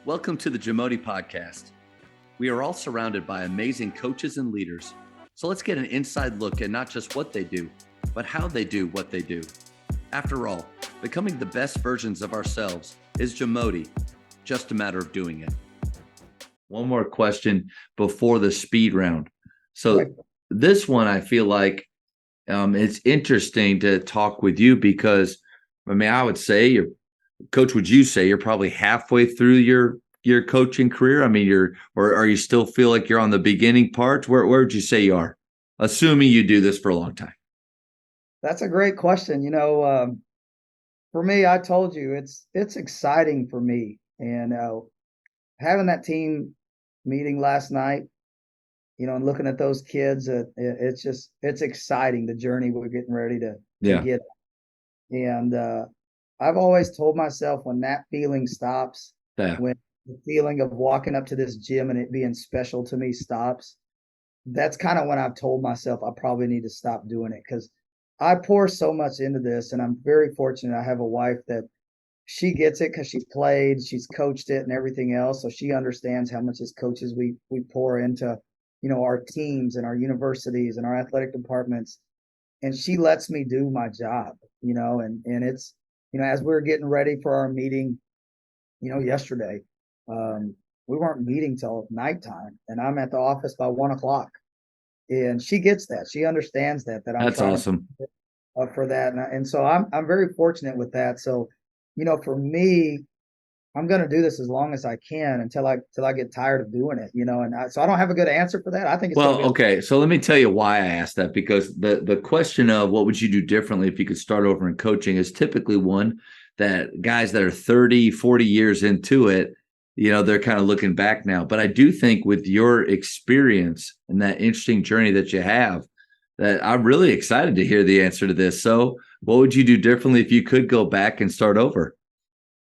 Welcome to the JAMODI podcast. We are all surrounded by amazing coaches and leaders. So let's get an inside look at not just what they do, but how they do what they do. After all, becoming the best versions of ourselves is JAMODI, just a matter of doing it. One more question before the speed round. So this one, I feel like it's interesting to talk with you because, I would say Coach, would you say you're probably halfway through your coaching career? Or are you still feel like you're on the beginning parts? Where would you say you are, assuming you do this for a long time? That's a great question. For me, I told you it's exciting for me, and having that team meeting last night, and looking at those kids, it's exciting. The journey we're getting ready to Yeah, get, and I've always told myself when that feeling stops, yeah, when the feeling of walking up to this gym and it being special to me stops, that's kind of when I've told myself I probably need to stop doing it because I pour so much into this, and I'm very fortunate. I have a wife that she gets it because she's played, she's coached it, and everything else. So she understands how much as coaches we pour into, our teams and our universities and our athletic departments, and she lets me do my job, and it's, as we are getting ready for our meeting, yesterday, um, we weren't meeting till nighttime, and I'm at the office by 1 o'clock, and she gets that. She understands that I'm that's trying to awesome. for that, and so I'm very fortunate with that. So, for me, I'm going to do this as long as I can until I get tired of doing it. So I don't have a good answer for that. I think it's going Well, to be okay. So let me tell you why I asked that, because the question of what would you do differently if you could start over in coaching is typically one that guys that are 30, 40 years into it, they're kind of looking back now. But I do think with your experience and that interesting journey that you have, that I'm really excited to hear the answer to this. So what would you do differently if you could go back and start over?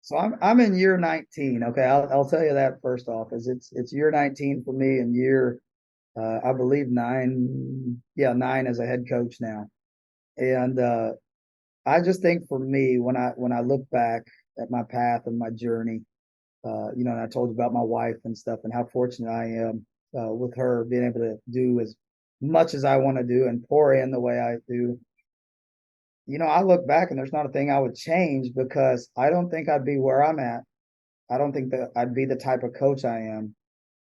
so I'm in year 19. Okay, I'll tell you that first off, is it's year 19 for me, and year I believe nine, yeah, nine as a head coach now. And I just think for me, when I look back at my path and my journey, and I told you about my wife and stuff and how fortunate I am with her being able to do as much as I want to do and pour in the way I do. I look back and there's not a thing I would change because I don't think I'd be where I'm at. I don't think that I'd be the type of coach I am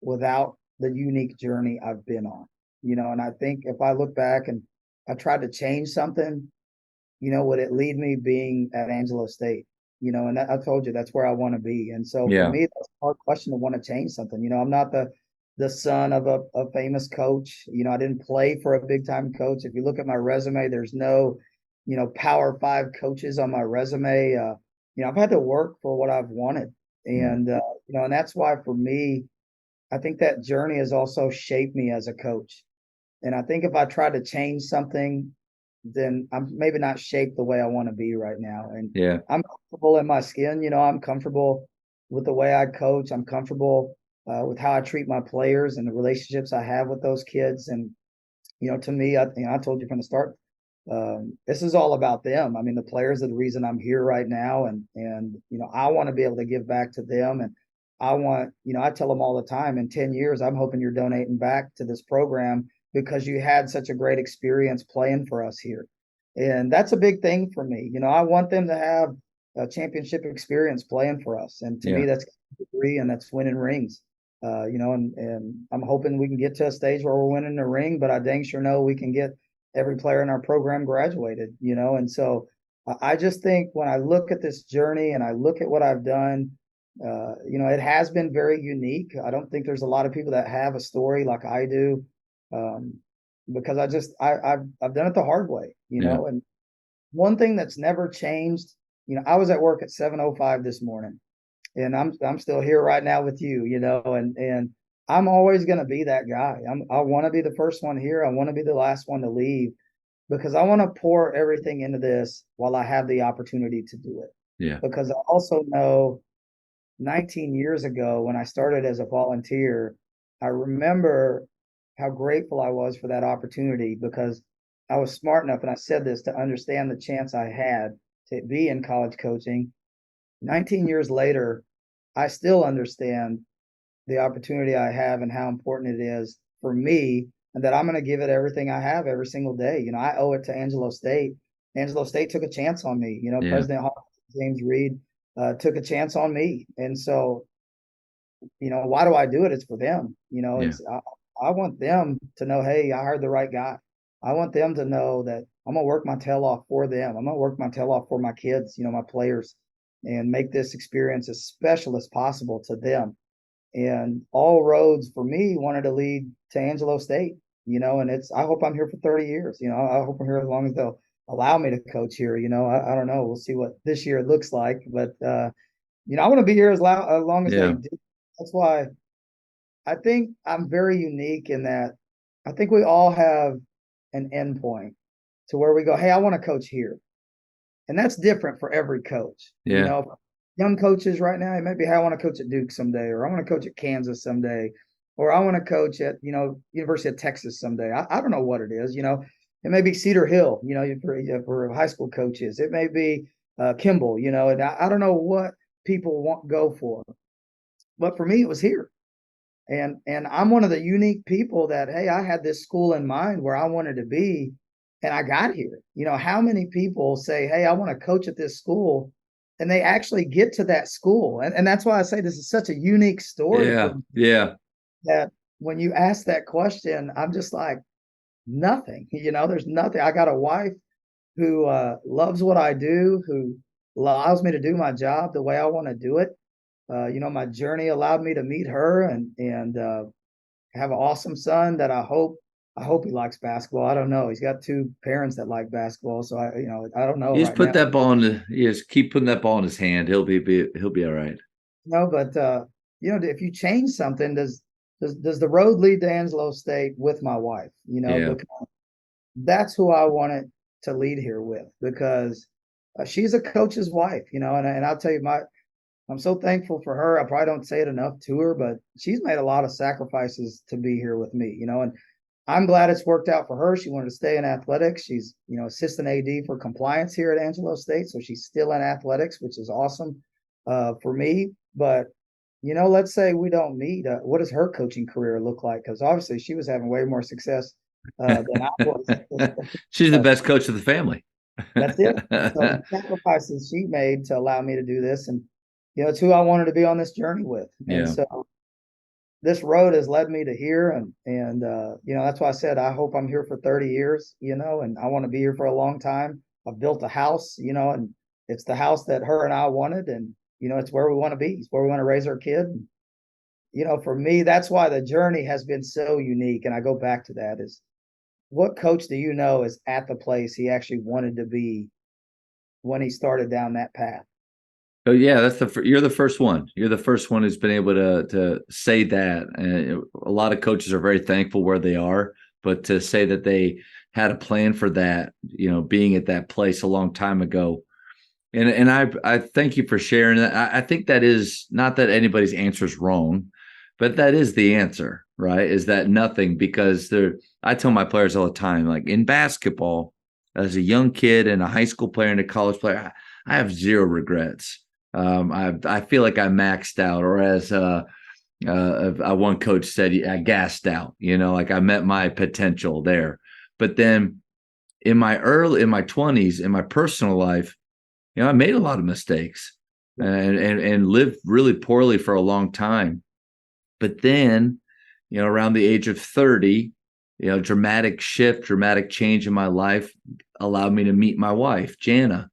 without the unique journey I've been on. And I think if I look back and I tried to change something, would it lead me being at Angelo State? And I told you that's where I want to be. And so for Yeah. me, that's a hard question to want to change something. I'm not the son of a famous coach. I didn't play for a big time coach. If you look at my resume, there's no, Power Five coaches on my resume. I've had to work for what I've wanted, and and that's why for me, I think that journey has also shaped me as a coach. And I think if I try to change something, then I'm maybe not shaped the way I want to be right now. And Yeah. I'm comfortable in my skin. I'm comfortable with the way I coach. I'm comfortable with how I treat my players and the relationships I have with those kids. And, to me, I told you from the start, this is all about them. I mean, the players are the reason I'm here right now. And, I want to be able to give back to them. And I want, I tell them all the time, in 10 years, I'm hoping you're donating back to this program because you had such a great experience playing for us here. And that's a big thing for me. I want them to have a championship experience playing for us. And to me, Yeah. that's three, and that's winning rings. And I'm hoping we can get to a stage where we're winning the ring, but I dang sure know we can get every player in our program graduated, and so I just think when I look at this journey and I look at what I've done, it has been very unique. I don't think there's a lot of people that have a story like I do, um, because I've done it the hard way, Yeah. and one thing that's never changed, I was at work at 7:05 this morning, and I'm still here right now with you, and I'm always going to be that guy. I want to be the first one here. I want to be the last one to leave because I want to pour everything into this while I have the opportunity to do it. Yeah. Because I also know 19 years ago when I started as a volunteer, I remember how grateful I was for that opportunity because I was smart enough, and I said this, to understand the chance I had to be in college coaching. 19 years later, I still understand the opportunity I have and how important it is for me, and that I'm going to give it everything I have every single day. I owe it to Angelo State. Angelo State took a chance on me. Yeah. President James Reed took a chance on me. And so, why do I do it? It's for them. Yeah. I want them to know, hey, I hired the right guy. I want them to know that I'm going to work my tail off for them. I'm going to work my tail off for my kids, my players, and make this experience as special as possible to them. And all roads for me wanted to lead to Angelo State, and I hope I'm here for 30 years. I hope I'm here as long as they'll allow me to coach here. I don't know. We'll see what this year looks like, but, I want to be here as long as they Yeah. do. That's why I think I'm very unique in that I think we all have an endpoint to where we go, hey, I want to coach here. And that's different for every coach. Yeah. Young coaches right now, it may be, hey, I want to coach at Duke someday, or I want to coach at Kansas someday, or I want to coach at, University of Texas someday. I don't know what it is. It may be Cedar Hill, for high school coaches. It may be Kimball, and I don't know what people go for. But for me, it was here. And I'm one of the unique people that, hey, I had this school in mind where I wanted to be, and I got here. How many people say, hey, I want to coach at this school, and they actually get to that school? And that's why I say this is such a unique story Yeah. for me, Yeah. that when you ask that question, I'm just like, nothing. There's nothing. I got a wife who loves what I do, who allows me to do my job the way I want to do it. My journey allowed me to meet her and have an awesome son that I hope he likes basketball. I don't know. He's got two parents that like basketball, so I don't know You just right put now. that ball in you just keep putting that ball in his hand. He'll be all right. No, but if you change something, does the road lead to Angelo State with my wife? Yeah. Because that's who I wanted to lead here with, because she's a coach's wife, and I'll tell you, I'm so thankful for her. I probably don't say it enough to her, but she's made a lot of sacrifices to be here with me, and I'm glad it's worked out for her. She wanted to stay in athletics. She's, assistant AD for compliance here at Angelo State. So she's still in athletics, which is awesome for me. But, let's say we don't meet. What does her coaching career look like? Because obviously she was having way more success than I was. She's the best coach of the family. That's it. So the sacrifices she made to allow me to do this, and it's who I wanted to be on this journey with. And Yeah. so this road has led me to here, and that's why I said I hope I'm here for 30 years, and I want to be here for a long time. I've built a house, and it's the house that her and I wanted, and it's where we want to be. It's where we want to raise our kid. And, for me, that's why the journey has been so unique. And I go back to that: is what coach do you know is at the place he actually wanted to be when he started down that path? Oh yeah, you're the first one. You're the first one who's been able to say that. And a lot of coaches are very thankful where they are, but to say that they had a plan for that, being at that place a long time ago. And I thank you for sharing that. I think that is not that anybody's answer is wrong, but that is the answer, right? Is that nothing? Because I tell my players all the time, like in basketball, as a young kid and a high school player and a college player, I have zero regrets. I feel like I maxed out, or as one coach said, I gassed out. Like I met my potential there. But then in my 20s, in my personal life, I made a lot of mistakes and lived really poorly for a long time. But then, around the age of 30, dramatic shift, dramatic change in my life allowed me to meet my wife, Jana,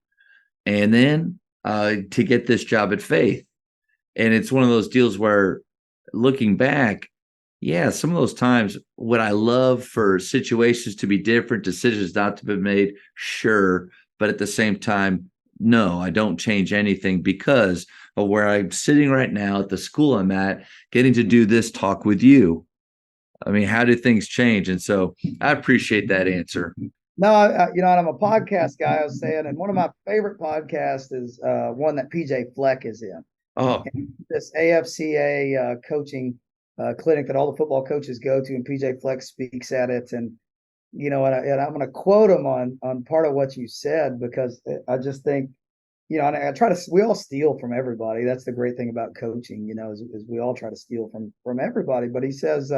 and then to get this job at Faith. And it's one of those deals where, looking back, yeah, some of those times, would I love for situations to be different, decisions not to be made? Sure. But at the same time, no, I don't change anything because of where I'm sitting right now at the school I'm at, getting to do this talk with you. I mean, how do things change? And so I appreciate that answer. No, I'm a podcast guy. I was saying, and one of my favorite podcasts is one that PJ Fleck is in. Oh, This AFCA coaching clinic that all the football coaches go to, and PJ Fleck speaks at it. And and I'm going to quote him on part of what you said, because I just think and I try to, we all steal from everybody. That's the great thing about coaching, is we all try to steal from everybody. But he says,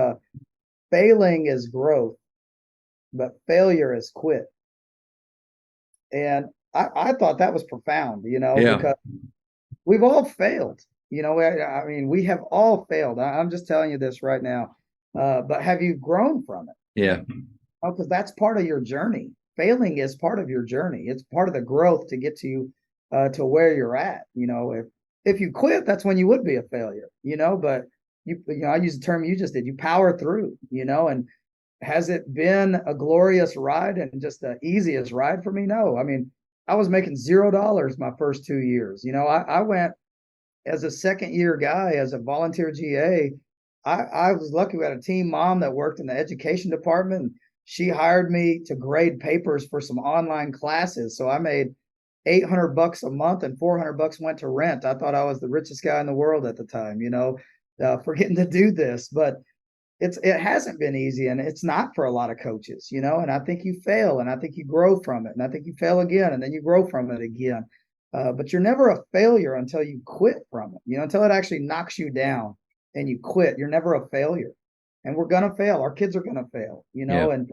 failing is growth, but failure is quit. And I thought that was profound, Yeah. because we've all failed. I mean, we have all failed. I'm just telling you this right now. But have you grown from it? Yeah. Because that's part of your journey. Failing is part of your journey. It's part of the growth to get to where you're at. If you quit, that's when you would be a failure. But I use the term you just did. You power through. And has it been a glorious ride and just the easiest ride for me? No. I mean, I was making $0 my first 2 years. I went as a second year guy, as a volunteer GA. I was lucky. We had a team mom that worked in the education department. She hired me to grade papers for some online classes. So I made $800 a month and $400 went to rent. I thought I was the richest guy in the world at the time, for getting to do this. But it hasn't been easy, and it's not for a lot of coaches, and I think you fail, and I think you grow from it, and I think you fail again, and then you grow from it again. But you're never a failure until you quit from it, until it actually knocks you down and you quit. You're never a failure. And we're going to fail. Our kids are going to fail, Yeah. and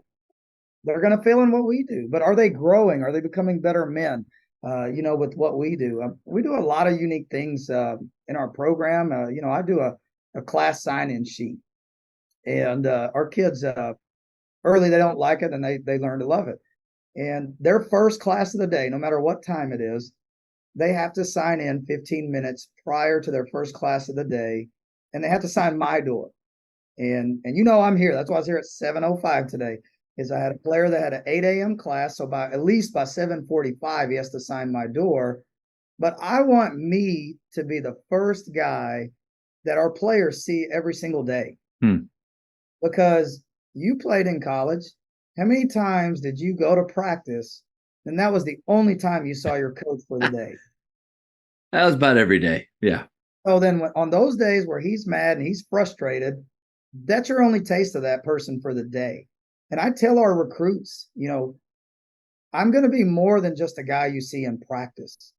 they're going to fail in what we do. But are they growing? Are they becoming better men, with what we do? We do a lot of unique things in our program. I do a class sign-in sheet. And our kids, early, they don't like it, and they learn to love it. And their first class of the day, no matter what time it is, they have to sign in 15 minutes prior to their first class of the day, and they have to sign my door. And I'm here. That's why I was here at 7:05 today. Is I had a player that had an 8 a.m. class, so at least by 7:45 he has to sign my door. But I want me to be the first guy that our players see every single day. Because you played in college. How many times did you go to practice and that was the only time you saw your coach for the day? That was about every day. Yeah. So then on those days where he's mad and he's frustrated, that's your only taste of that person for the day. And I tell our recruits, I'm going to be more than just a guy you see in practice.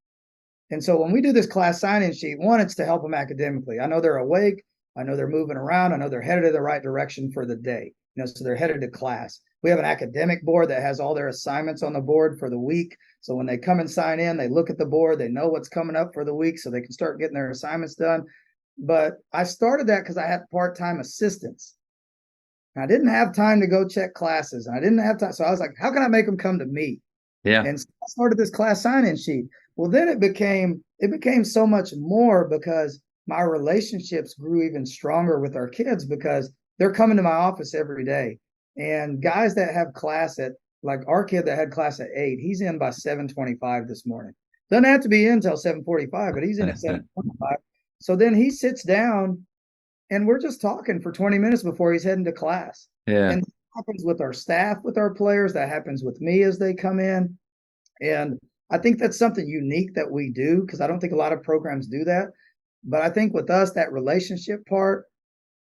And so when we do this class sign-in sheet, one, it's to help them academically. I know they're awake. I know they're moving around. I know they're headed in the right direction for the day. So they're headed to class. We have an academic board that has all their assignments on the board for the week. So when they come and sign in, they look at the board, they know what's coming up for the week so they can start getting their assignments done. But I started that because I had part-time assistants. I didn't have time to go check classes, and I didn't have time. So I was like, how can I make them come to me? Yeah. And so I started this class sign-in sheet. Well, then it became so much more because my relationships grew even stronger with our kids because they're coming to my office every day. And guys that have class at, like our kid that had class at 8, he's in by 7:25 this morning. Doesn't have to be in until 7:45, but he's in at 7:25. So then he sits down and we're just talking for 20 minutes before he's heading to class. Yeah. And that happens with our staff, with our players. That happens with me as they come in. And I think that's something unique that we do because I don't think a lot of programs do that. But I think with us, that relationship part,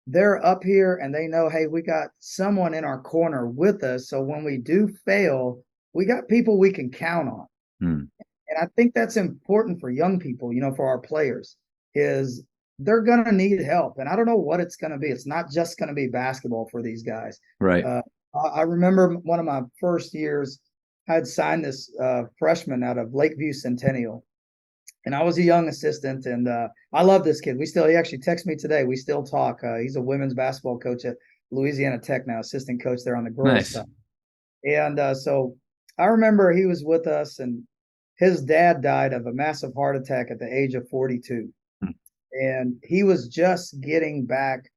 they're up here and they know, hey, we got someone in our corner with us. So when we do fail, we got people we can count on. And I think that's important for young people, for our players, is they're going to need help. And I don't know what it's going to be. It's not just going to be basketball for these guys. Right. I remember one of my first years, I had signed this freshman out of Lakeview Centennial. And I was a young assistant, and I love this kid. He actually texted me today. We still talk. He's a women's basketball coach at Louisiana Tech now, assistant coach there on the girls' side. And so I remember he was with us, and his dad died of a massive heart attack at the age of 42. And he was just getting back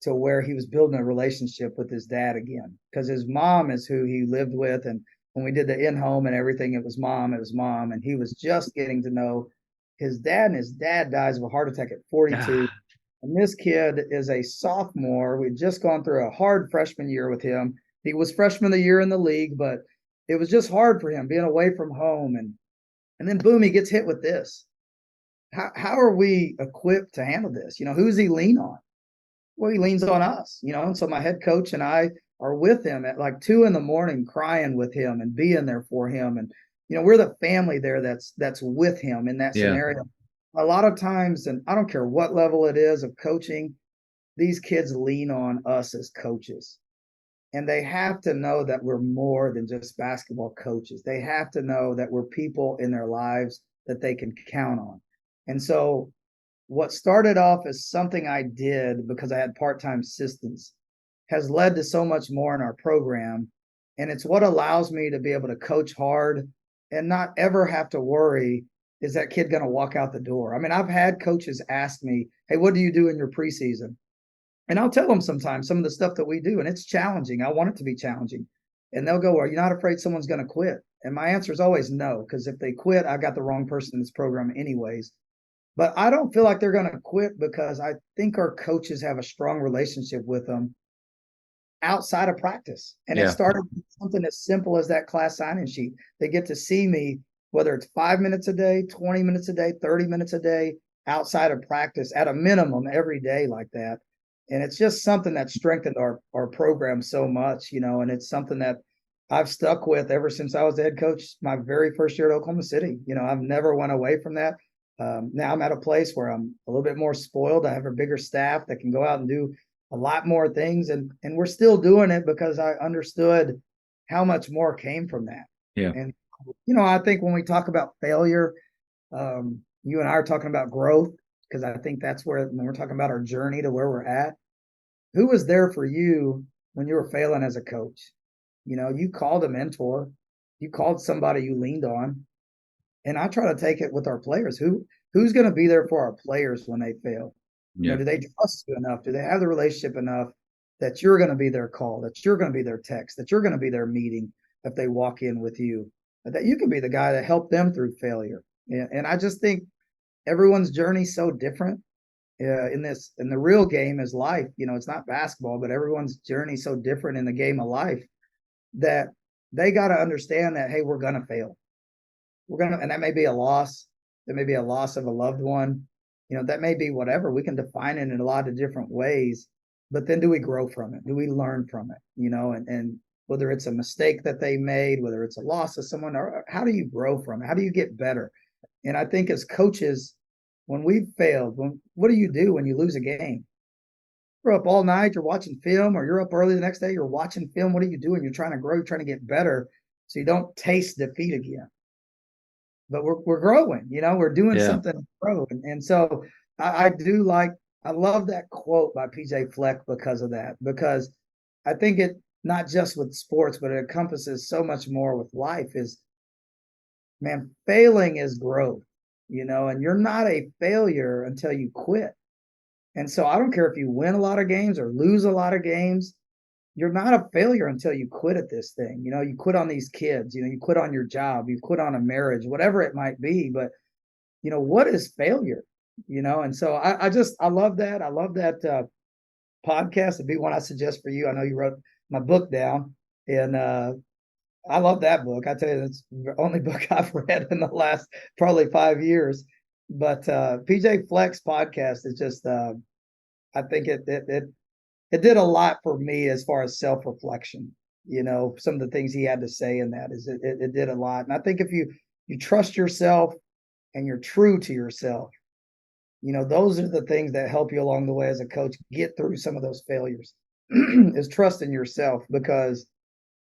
to where he was building a relationship with his dad again, because his mom is who he lived with. And when we did the in-home and everything, it was mom. And he was just getting to know his dad, and his dad dies of a heart attack at 42. And this kid is a sophomore. We'd just gone through a hard freshman year with him. He was freshman of the year in the league, but it was just hard for him being away from home. And then boom, he gets hit with this. How are we equipped to handle this? Who does he lean on? Well, he leans on us, and so my head coach and I are with him at like 2 a.m. crying with him and being there for him. And we're the family there that's with him in that Yeah. scenario. A lot of times, and I don't care what level it is of coaching, these kids lean on us as coaches. And they have to know that we're more than just basketball coaches. They have to know that we're people in their lives that they can count on. And so what started off as something I did because I had part-time assistants has led to so much more in our program. And it's what allows me to be able to coach hard and not ever have to worry, is that kid going to walk out the door? I mean, I've had coaches ask me, hey, what do you do in your preseason? And I'll tell them sometimes some of the stuff that we do, and it's challenging. I want it to be challenging. And they'll go, are you not afraid someone's going to quit? And my answer is always no, because if they quit, I got the wrong person in this program anyways. But I don't feel like they're going to quit because I think our coaches have a strong relationship with them outside of practice. And it Yeah. started with something as simple as that class sign-in sheet. They get to see me, whether it's 5 minutes a day, 20 minutes a day, 30 minutes a day, outside of practice at a minimum every day like that. And it's just something that strengthened our program so much, and it's something that I've stuck with ever since I was the head coach my very first year at Oklahoma City. I've never went away from that. Now I'm at a place where I'm a little bit more spoiled. I have a bigger staff that can go out and do a lot more things, and we're still doing it because I understood how much more came from that. Yeah. And I think when we talk about failure, you and I are talking about growth, because I think that's where, when we're talking about our journey to where we're at, who was there for you when you were failing as a coach? You called a mentor, you called somebody you leaned on. And I try to take it with our players. Who's going to be there for our players when they fail? Yeah. Do they trust you enough? Do they have the relationship enough that you're going to be their call, that you're going to be their text, that you're going to be their meeting if they walk in with you, that you can be the guy to help them through failure? And I just think everyone's journey is so different. In the real game is life. It's not basketball, but everyone's journey is so different in the game of life that they got to understand that, hey, we're going to fail. And that may be a loss. That may be a loss of a loved one. That may be whatever. We can define it in a lot of different ways. But then do we grow from it? Do we learn from it? And whether it's a mistake that they made, whether it's a loss of someone, or how do you grow from it? How do you get better? And I think as coaches, when we've failed, what do you do when you lose a game? You're up all night, you're watching film, or you're up early the next day, you're watching film. What are you doing? You're trying to grow, you're trying to get better so you don't taste defeat again. But we're growing, we're doing something to grow. And so I love that quote by PJ Fleck because of that, because I think it, not just with sports, but it encompasses so much more with life, is, man, failing is growth, and you're not a failure until you quit. And so I don't care if you win a lot of games or lose a lot of games, you're not a failure until you quit at this thing. You quit on these kids, you quit on your job, you quit on a marriage, whatever it might be. But, what is failure? And so I love that. I love that podcast. It'd be one I suggest for you. I know you wrote my book down, and I love that book. I tell you, it's the only book I've read in the last probably 5 years. But PJ Fleck's podcast is just, I think it did a lot for me as far as self-reflection. Some of the things he had to say in that is it did a lot. And I think if you trust yourself and you're true to yourself, those are the things that help you along the way as a coach get through some of those failures. Is trust in yourself, because,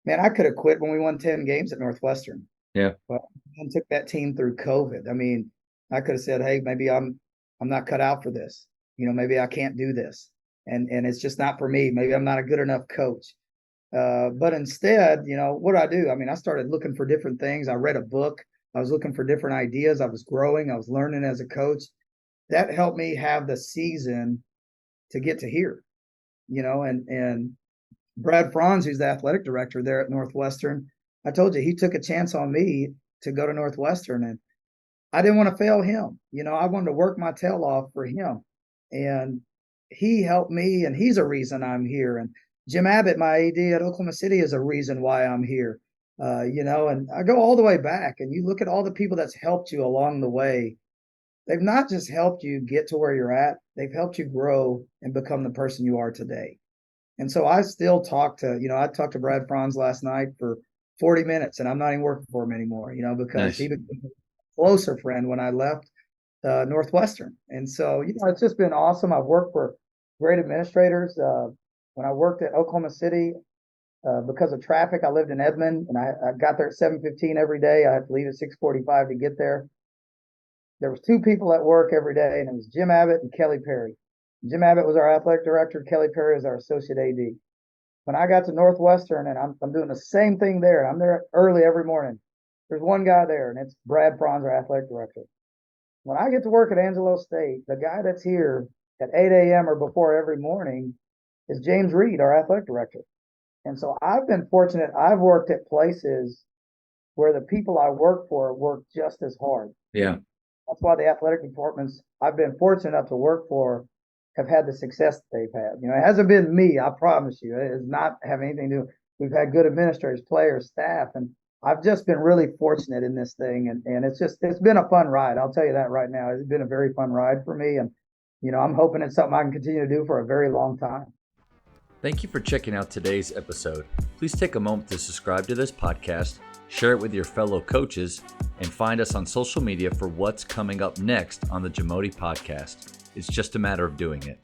man, I could have quit when we won 10 games at Northwestern. Yeah. But I took that team through COVID. I mean, I could have said, hey, maybe I'm not cut out for this. Maybe I can't do this. And it's just not for me. Maybe I'm not a good enough coach. But instead, what do? I mean, I started looking for different things. I read a book. I was looking for different ideas. I was growing. I was learning as a coach. That helped me have the season to get to here, and Brad Franz, who's the athletic director there at Northwestern, I told you, he took a chance on me to go to Northwestern, and I didn't want to fail him. I wanted to work my tail off for him. And he helped me, and he's a reason I'm here. And Jim Abbott, my AD at Oklahoma City, is a reason why I'm here. And I go all the way back, and you look at all the people that's helped you along the way. They've not just helped you get to where you're at, they've helped you grow and become the person you are today. And so I still I talked to Brad Franz last night for 40 minutes, and I'm not even working for him anymore, because he Nice. became a closer friend when I left Northwestern. And so, it's just been awesome. I've worked for great administrators. When I worked at Oklahoma City, because of traffic, I lived in Edmond, and I got there at 7:15 every day. I had to leave at 6:45 to get there. There was two people at work every day, and it was Jim Abbott and Kelly Perry. Jim Abbott was our athletic director. Kelly Perry was our associate AD. When I got to Northwestern, and I'm doing the same thing there, I'm there early every morning. There's one guy there, and it's Brad Franz, our athletic director. When I get to work at Angelo State, the guy that's here at 8 a.m. or before every morning is James Reed, our athletic director. And so I've been fortunate. I've worked at places where the people I work for work just as hard. Yeah. That's why the athletic departments I've been fortunate enough to work for have had the success that they've had. It hasn't been me, I promise you. It does not have anything to do. We've had good administrators, players, staff, and I've just been really fortunate in this thing. And it's been a fun ride. I'll tell you that right now. It's been a very fun ride for me. And, I'm hoping it's something I can continue to do for a very long time. Thank you for checking out today's episode. Please take a moment to subscribe to this podcast, share it with your fellow coaches, and find us on social media for what's coming up next on the JAMODI podcast. It's just a matter of doing it.